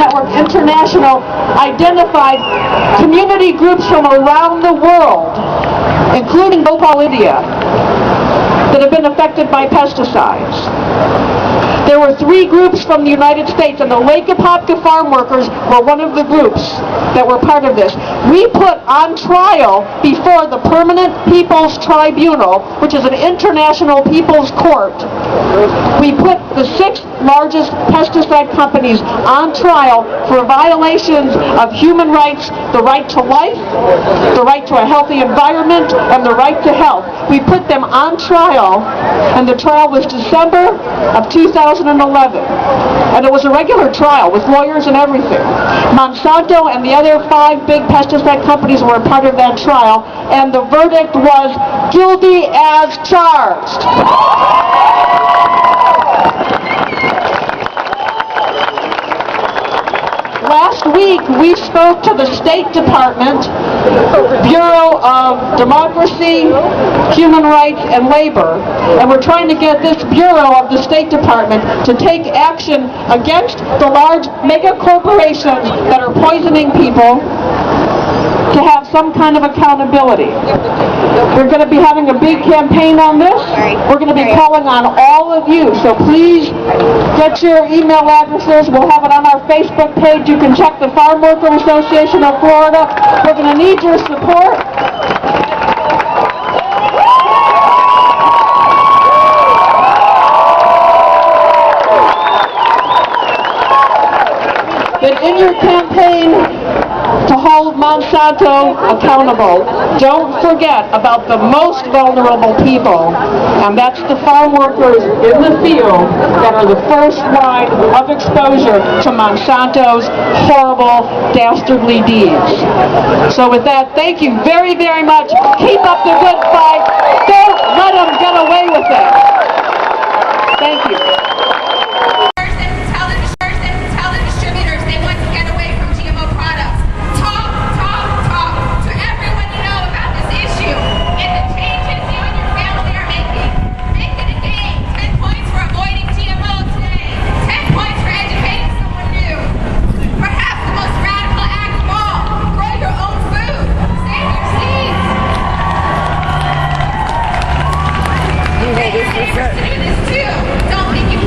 Network International identified community groups from around the world, including Bhopal, India, that have been affected by pesticides. There were 3 groups from the United States, and the Lake Apopka farm workers were one of the groups that were part of this. We put on trial before the Permanent People's Tribunal, which is an international people's court. We put the 6 largest pesticide companies on trial for violations of human rights, the right to life, the right to a healthy environment, and the right to health. We put them on trial, and the trial was December of 2011. And it was a regular trial with lawyers and everything. Monsanto and the other 5 big pesticide companies were a part of that trial, and the verdict was guilty as charged. Last week, we spoke to the State Department, Bureau of Democracy, Human Rights, and Labor, and we're trying to get this Bureau of the State Department to take action against the large mega corporations that are poisoning people, to have some kind of accountability. We're going to be having a big campaign on this. We're going to be calling on all of you, so please get your email addresses. We'll have it on our Facebook page. You can check the Farm Worker Association of Florida. We're going to need your support. But in your campaign to hold Monsanto accountable, don't forget about the most vulnerable people, and that's the farm workers in the field that are the first line of exposure to Monsanto's horrible, dastardly deeds. So with that, thank you very, very much. Keep up the good fight. Don't let them get away with it. Thank you. To do this too. Don't think you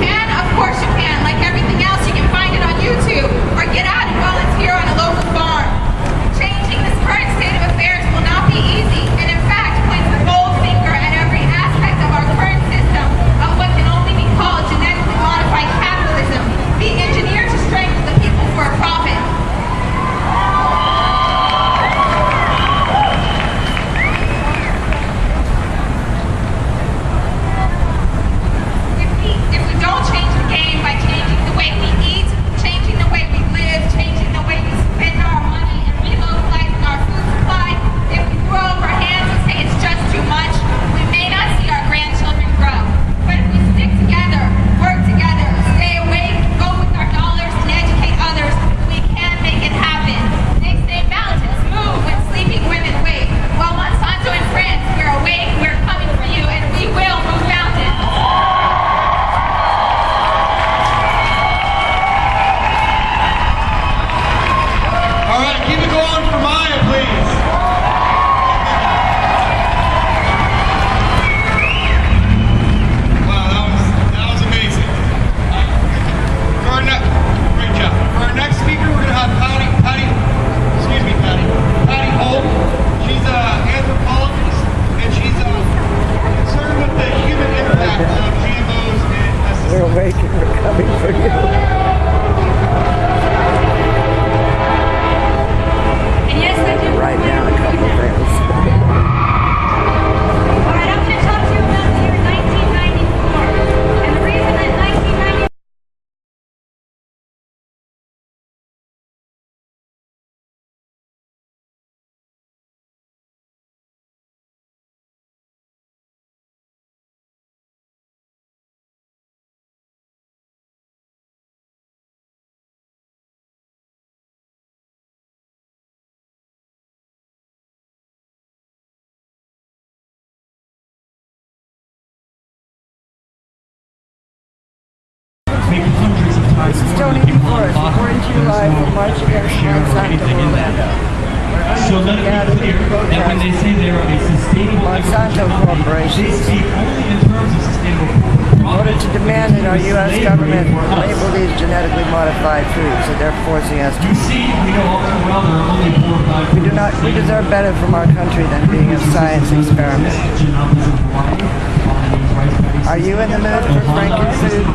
This is Tony DeForest, reporting to you live from March Against Monsanto, Orlando. So let it be clear that when they say they're a sustainable Monsanto Corporation, they speak only in terms of sustainable in order to demand that our U.S. government label these genetically modified foods that they're forcing us to. You see, we know all too well there are only 4 or 5 We deserve better from our country than being a science experiment. Are you in the mood for Frankenfood?